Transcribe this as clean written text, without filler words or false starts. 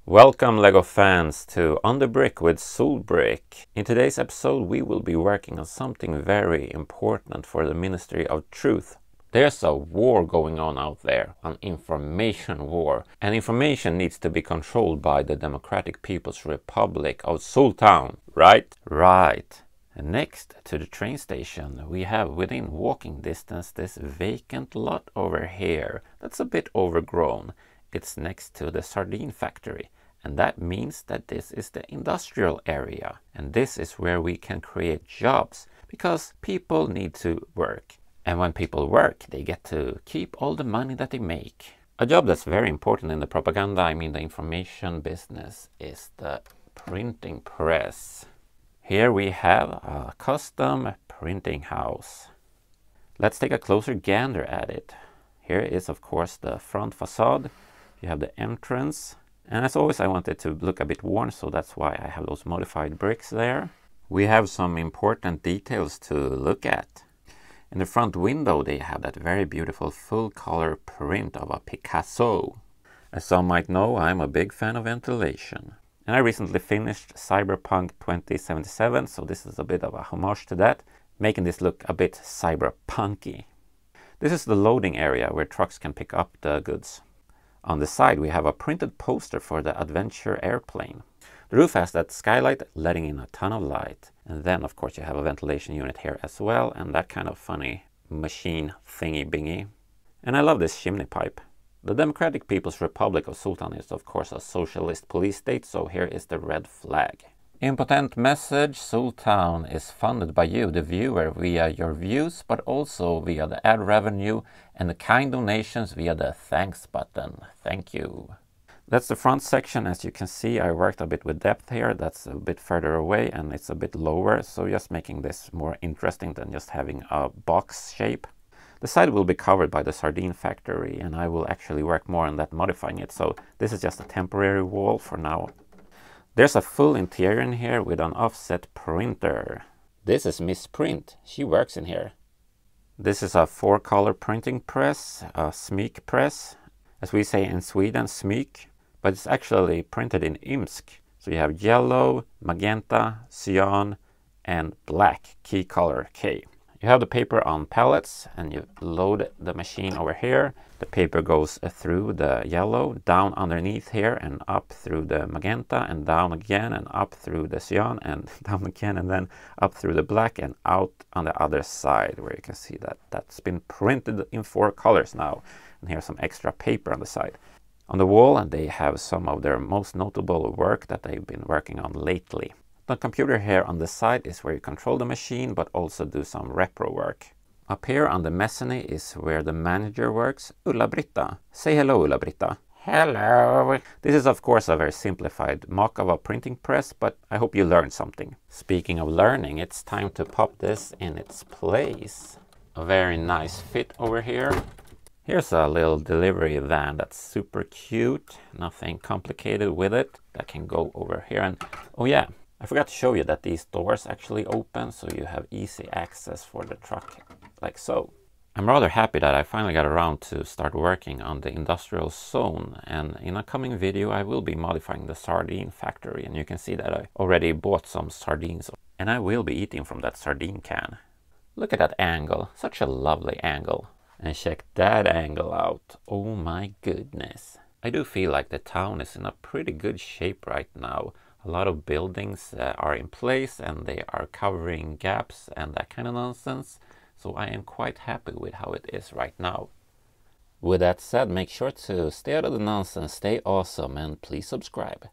Welcome LEGO fans to On the Brick with Solbrick. In today's episode we will be working on something very important for the Ministry of Truth. There's a war going on out there, an information war, and information needs to be controlled by the Democratic People's Republic of Sultan, right? Right. And next to the train station we have within walking distance this vacant lot over here that's a bit overgrown. It's next to the sardine factory, and that means that this is the industrial area, and this is where we can create jobs because people need to work, and when people work they get to keep all the money that they make. A job that's very important in the propaganda, the information business, is the printing press. Here we have a custom printing house. Let's take a closer gander at it. Here is of course the front facade. You have the entrance, and as always I want it to look a bit worn, so that's why I have those modified bricks there. We have some important details to look at. In the front window they have that very beautiful full color print of a Picasso. As some might know, I'm a big fan of ventilation. And I recently finished Cyberpunk 2077, so this is a bit of a homage to that, making this look a bit cyberpunky. This is the loading area where trucks can pick up the goods. On the side we have a printed poster for the Adventure airplane. The roof has that skylight letting in a ton of light. And then of course you have a ventilation unit here as well, and that kind of funny machine thingy bingy. And I love this chimney pipe. The Democratic People's Republic of Sultan is of course a socialist police state, so here is the red flag. Important message: Sultan is funded by you, the viewer, via your views, but also via the ad revenue and the kind donations via the thanks button. Thank you. That's the front section. As you can see, I worked a bit with depth here. That's a bit further away and it's a bit lower, so just making this more interesting than just having a box shape. The side will be covered by the sardine factory, and I will actually work more on that, modifying it, so this is just a temporary wall for now. There's a full interior in here with an offset printer. This is Miss Print. She works in here. This is a 4-color printing press, a smyk press. As we say in Sweden, smyk, but it's actually printed in Imsk. So you have yellow, magenta, cyan, and black, key color K. You have the paper on pallets, and you load the machine over here. The paper goes through the yellow, down underneath here, and up through the magenta, and down again, and up through the cyan, and down again, and then up through the black, and out on the other side, where you can see that that's been printed in 4 colors now. And here's some extra paper on the side. On the wall, and they have some of their most notable work that they've been working on lately. The computer here on the side is where you control the machine, but also do some repro work. Up here on the mezzanine is where the manager works, Ulla-Britta. Say hello, Ulla-Britta. Hello. This is of course a very simplified mock of a printing press, but I hope you learned something. Speaking of learning, it's time to pop this in its place. A very nice fit over here. Here's a little delivery van that's super cute, nothing complicated with it. That can go over here, and oh yeah, I forgot to show you that these doors actually open, so you have easy access for the truck, like so. I'm rather happy that I finally got around to start working on the industrial zone, and in a coming video I will be modifying the sardine factory, and you can see that I already bought some sardines, and I will be eating from that sardine can. Look at that angle, such a lovely angle. And check that angle out, oh my goodness. I do feel like the town is in a pretty good shape right now. A lot of buildings are in place and they are covering gaps and that kind of nonsense. So I am quite happy with how it is right now. With that said, make sure to stay out of the nonsense, stay awesome, and please subscribe.